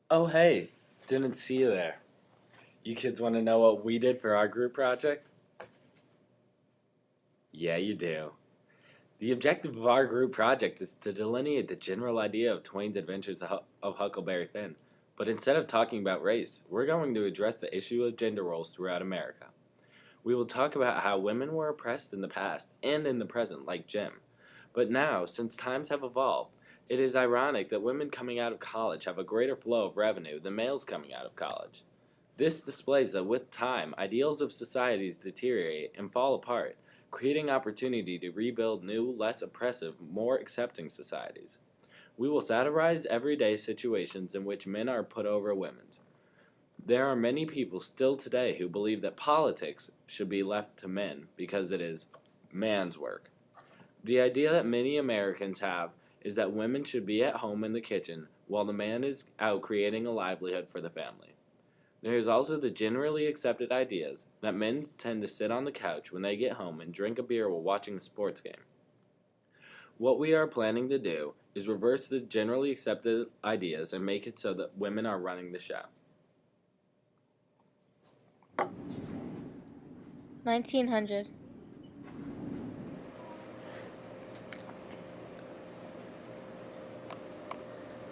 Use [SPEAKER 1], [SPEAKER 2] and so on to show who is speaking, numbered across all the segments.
[SPEAKER 1] Oh, hey, didn't see you there. You kids want to know what we did for our group project? Yeah, you do. The objective of our group project is to delineate the general idea of Twain's Adventures of Huckleberry Finn. But instead of talking about race, we're going to address the issue of gender roles throughout America. We will talk about how women were oppressed in the past and in the present, like Jim. But now, since times have evolved, it is ironic that women coming out of college have a greater flow of revenue than males coming out of college. This displays that with time, ideals of societies deteriorate and fall apart, creating opportunity to rebuild new, less oppressive, more accepting societies. We will satirize everyday situations in which men are put over women. There are many people still today who believe that politics should be left to men because it is man's work. The idea that many Americans have is that women should be at home in the kitchen while the man is out creating a livelihood for the family. There is also the generally accepted ideas that men tend to sit on the couch when they get home and drink a beer while watching a sports game. What we are planning to do is reverse the generally accepted ideas and make it so that women are running the show.
[SPEAKER 2] 1900.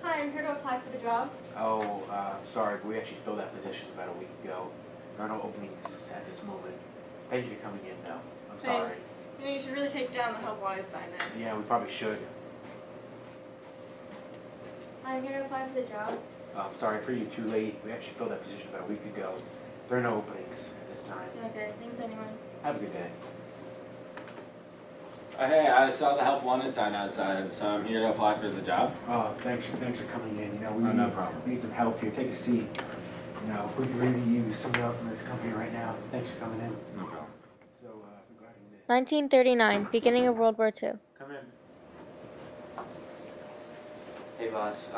[SPEAKER 3] Hi, I'm here to apply for the job.
[SPEAKER 4] Oh, sorry, but we actually filled that position about a week ago. There are no openings at this moment. Thank you for coming in, though. I'm sorry.
[SPEAKER 3] Thanks. You know, you should really take down the help wanted sign then.
[SPEAKER 4] Yeah, we probably should.
[SPEAKER 3] I'm here to apply for the job.
[SPEAKER 4] I'm sorry for you, too late. We actually filled that position about a week ago. There are no openings at this time.
[SPEAKER 3] Okay, thanks anyone.
[SPEAKER 4] Have a good day.
[SPEAKER 1] Hey, I saw the help wanted sign outside, so I'm here to apply for the job.
[SPEAKER 4] Oh, thanks for coming in. You know,
[SPEAKER 1] No problem.
[SPEAKER 4] we need some help here. Take a seat. You know, if we could really use somebody else in this company right now. Thanks for coming in.
[SPEAKER 1] No problem.
[SPEAKER 4] So, regarding this.
[SPEAKER 2] 1939, beginning of World War II.
[SPEAKER 4] Come in.
[SPEAKER 5] Hey boss,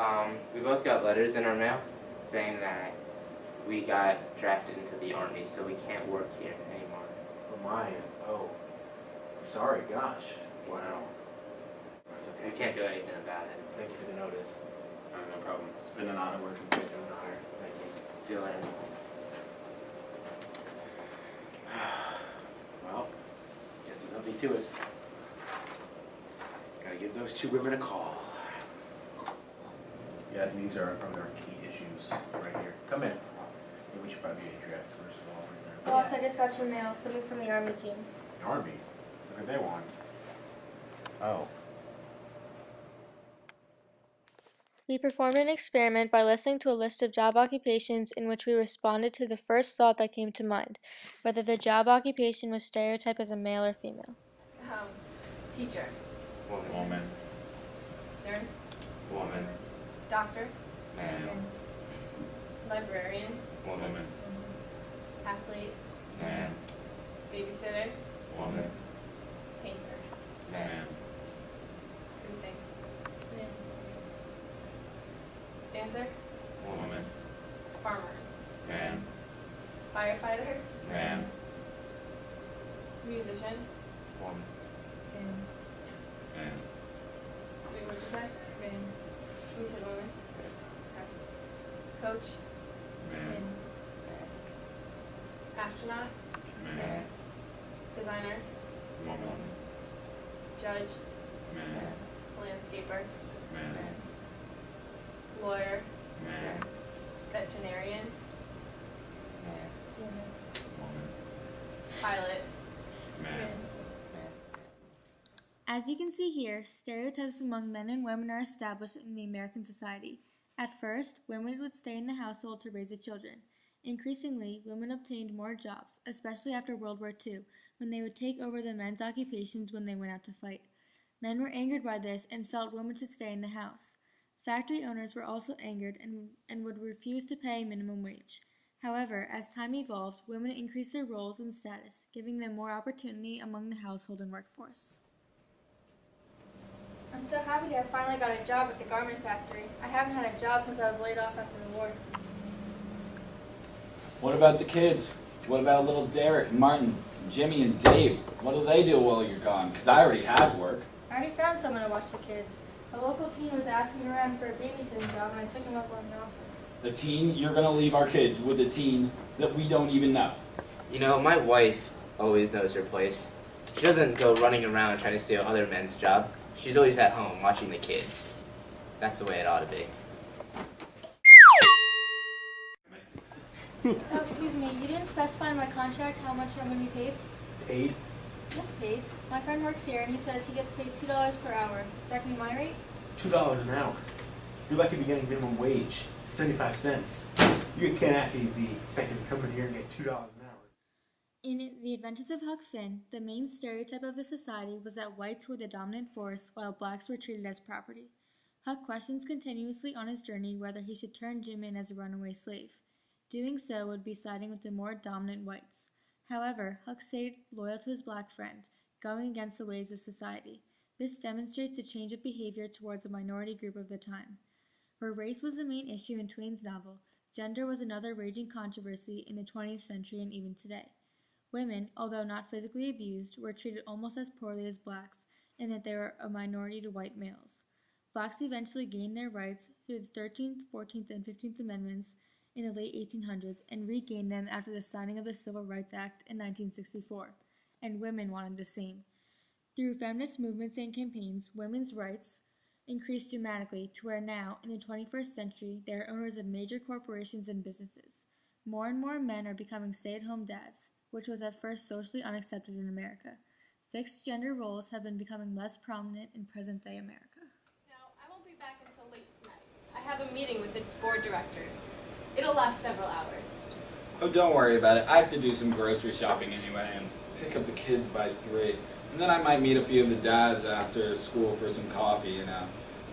[SPEAKER 5] we both got letters in our mail saying that we got drafted into the army, so we can't work here anymore.
[SPEAKER 4] Oh my. Oh. I'm sorry, gosh. Wow. That's
[SPEAKER 5] We
[SPEAKER 4] okay.
[SPEAKER 5] can't do anything about it.
[SPEAKER 4] Thank you for the notice.
[SPEAKER 1] No problem. It's been an honor working with you.
[SPEAKER 4] Thank you.
[SPEAKER 5] See you later.
[SPEAKER 4] Well, guess there's nothing to it. Gotta give those two women a call. Yeah, I think these are probably our key issues right here. Come in. Yeah, we should probably address first of all. Right there.
[SPEAKER 3] Boss, I just got your mail. Something from the Army came.
[SPEAKER 4] Army. What do they want? Oh.
[SPEAKER 2] We performed an experiment by listening to a list of job occupations in which we responded to the first thought that came to mind, whether the job occupation was stereotyped as a male or female.
[SPEAKER 3] Teacher.
[SPEAKER 1] Woman.
[SPEAKER 3] Nurse.
[SPEAKER 5] Woman.
[SPEAKER 3] Doctor.
[SPEAKER 5] Man.
[SPEAKER 3] Librarian.
[SPEAKER 5] Woman.
[SPEAKER 3] Athlete.
[SPEAKER 5] Man.
[SPEAKER 3] Babysitter.
[SPEAKER 5] Woman.
[SPEAKER 3] Painter.
[SPEAKER 5] Man.
[SPEAKER 3] Everything. Dancer.
[SPEAKER 5] Woman.
[SPEAKER 3] Farmer.
[SPEAKER 5] Man.
[SPEAKER 3] Firefighter.
[SPEAKER 5] Man.
[SPEAKER 3] Musician.
[SPEAKER 5] Woman. Man.
[SPEAKER 3] Wait, what'd you say? Man. You said woman? Okay. Coach.
[SPEAKER 5] Man.
[SPEAKER 3] Astronaut.
[SPEAKER 5] Man.
[SPEAKER 3] Designer.
[SPEAKER 5] Woman.
[SPEAKER 3] Judge.
[SPEAKER 5] Man.
[SPEAKER 3] Landscaper.
[SPEAKER 5] Man.
[SPEAKER 3] Lawyer.
[SPEAKER 5] Man.
[SPEAKER 3] Veterinarian.
[SPEAKER 5] Woman.
[SPEAKER 3] Pilot.
[SPEAKER 5] Man.
[SPEAKER 2] As you can see here, stereotypes among men and women are established in the American society. At first, women would stay in the household to raise the children. Increasingly, women obtained more jobs, especially after World War II, when they would take over the men's occupations when they went out to fight. Men were angered by this and felt women should stay in the house. Factory owners were also angered and would refuse to pay minimum wage. However, as time evolved, women increased their roles and status, giving them more opportunity among the household and workforce.
[SPEAKER 3] I'm so happy I finally got a job at the garment factory. I haven't had a job since I was laid off after the war.
[SPEAKER 1] What about the kids? What about little Derek, Martin, Jimmy, and Dave? What do they do while you're gone? Because I already have work.
[SPEAKER 3] I already found someone to watch the kids. A local teen was asking around for a babysitting job and I took him up on the offer.
[SPEAKER 6] A teen? You're gonna leave our kids with a teen that we don't even know.
[SPEAKER 5] You know, my wife always knows her place. She doesn't go running around trying to steal other men's job. She's always at home watching the kids. That's the way it ought to be.
[SPEAKER 2] Oh, excuse me, you didn't specify in my contract how much I'm going to be paid?
[SPEAKER 4] Paid?
[SPEAKER 2] Yes, paid. My friend works here and he says he gets paid $2 per hour. Is that going to be my rate?
[SPEAKER 4] $2 an hour. You're lucky to be getting minimum wage, 75 cents. You can't actually be expected to come in here and get $2 an hour.
[SPEAKER 2] In The Adventures of Huck Finn, the main stereotype of the society was that whites were the dominant force while blacks were treated as property. Huck questions continuously on his journey whether he should turn Jim in as a runaway slave. Doing so would be siding with the more dominant whites. However, Huck stayed loyal to his black friend, going against the ways of society. This demonstrates a change of behavior towards a minority group of the time. Where race was the main issue in Twain's novel, gender was another raging controversy in the 20th century and even today. Women, although not physically abused, were treated almost as poorly as blacks, in that they were a minority to white males. Blacks eventually gained their rights through the 13th, 14th, and 15th Amendments in the late 1800s and regained them after the signing of the Civil Rights Act in 1964, and women wanted the same. Through feminist movements and campaigns, women's rights increased dramatically to where now, in the 21st century, they are owners of major corporations and businesses. More and more men are becoming stay-at-home dads, which was at first socially unaccepted in America. Fixed gender roles have been becoming less prominent in present-day America.
[SPEAKER 3] Now, I won't be back until late tonight. I have a meeting with the board directors. It'll last several hours.
[SPEAKER 6] Oh, don't worry about it. I have to do some grocery shopping anyway and pick up the kids by 3. And then I might meet a few of the dads after school for some coffee, you know.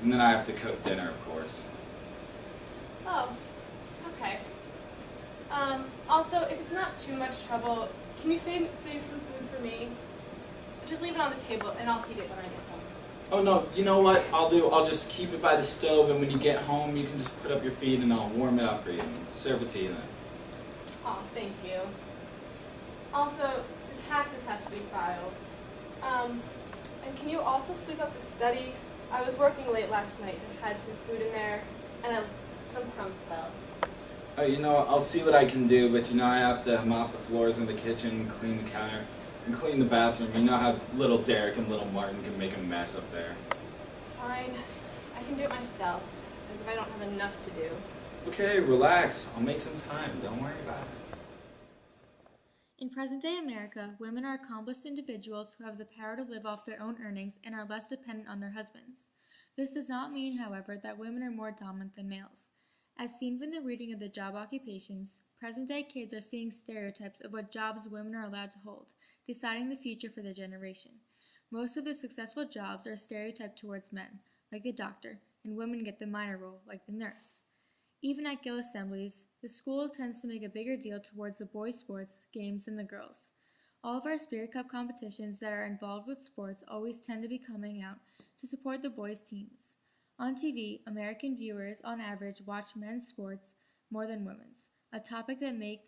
[SPEAKER 6] And then I have to cook dinner, of course.
[SPEAKER 3] Oh, okay. Also, if it's not too much trouble, can you save some food for me? Just leave it on the table and I'll eat it when I get home.
[SPEAKER 6] Oh no, you know what I'll just keep it by the stove, and when you get home you can just put up your feet and I'll warm it up for you and serve it to you then.
[SPEAKER 3] Oh, thank you. Also, the taxes have to be filed. And can you also sweep up the study? I was working late last night and had some food in there and some crumbs fell.
[SPEAKER 6] Oh, you know, I'll see what I can do, but you know I have to mop the floors in the kitchen, clean the counter, and clean the bathroom. You know how little Derek and little Martin can make a mess up there.
[SPEAKER 3] Fine. I can do it myself, as if I don't have enough to do.
[SPEAKER 6] Okay, relax. I'll make some time. Don't worry about it.
[SPEAKER 2] In present-day America, women are accomplished individuals who have the power to live off their own earnings and are less dependent on their husbands. This does not mean, however, that women are more dominant than males. As seen from the reading of the job occupations, present-day kids are seeing stereotypes of what jobs women are allowed to hold, deciding the future for their generation. Most of the successful jobs are stereotyped towards men, like the doctor, and women get the minor role, like the nurse. Even at Gill assemblies, the school tends to make a bigger deal towards the boys' sports games than the girls. All of our Spirit Cup competitions that are involved with sports always tend to be coming out to support the boys' teams. On TV, American viewers, on average, watch men's sports more than women's, a topic that makes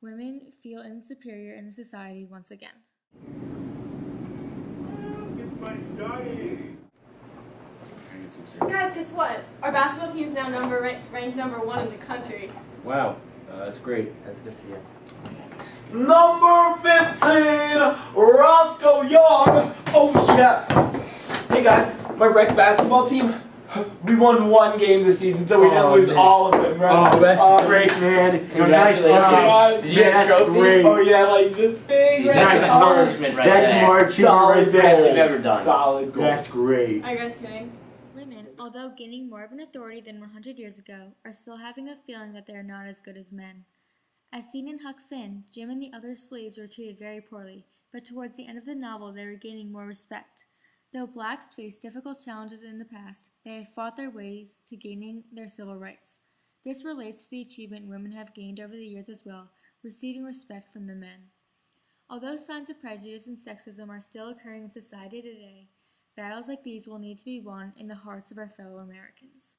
[SPEAKER 2] women feel insuperior in the society once again.
[SPEAKER 3] Guys, guess what? Our basketball team's now ranked number 1 in the country.
[SPEAKER 4] Wow, that's great.
[SPEAKER 5] That's good for you.
[SPEAKER 7] Number 15, Roscoe Young. Oh yeah. Hey guys, my rec basketball team, we won 1 game this season, so we didn't lose all of them, right?
[SPEAKER 4] Oh, that's great, man.
[SPEAKER 5] Congratulations.
[SPEAKER 7] Did you get a
[SPEAKER 4] that's
[SPEAKER 7] trophy?
[SPEAKER 4] great.
[SPEAKER 7] Oh yeah, like this big.
[SPEAKER 5] That's
[SPEAKER 7] Right?
[SPEAKER 5] an accomplishment right
[SPEAKER 4] That's
[SPEAKER 5] there.
[SPEAKER 4] smart shooting
[SPEAKER 7] Solid
[SPEAKER 4] right there.
[SPEAKER 5] Best you've ever done.
[SPEAKER 7] Solid goal.
[SPEAKER 4] That's great.
[SPEAKER 3] Are you guys kidding?
[SPEAKER 2] Women, although gaining more of an authority than 100 years ago, are still having a feeling that they are not as good as men. As seen in Huck Finn, Jim and the other slaves were treated very poorly, but towards the end of the novel they were gaining more respect. Though blacks faced difficult challenges in the past, they have fought their ways to gaining their civil rights. This relates to the achievement women have gained over the years as well, receiving respect from the men. Although signs of prejudice and sexism are still occurring in society today, battles like these will need to be won in the hearts of our fellow Americans.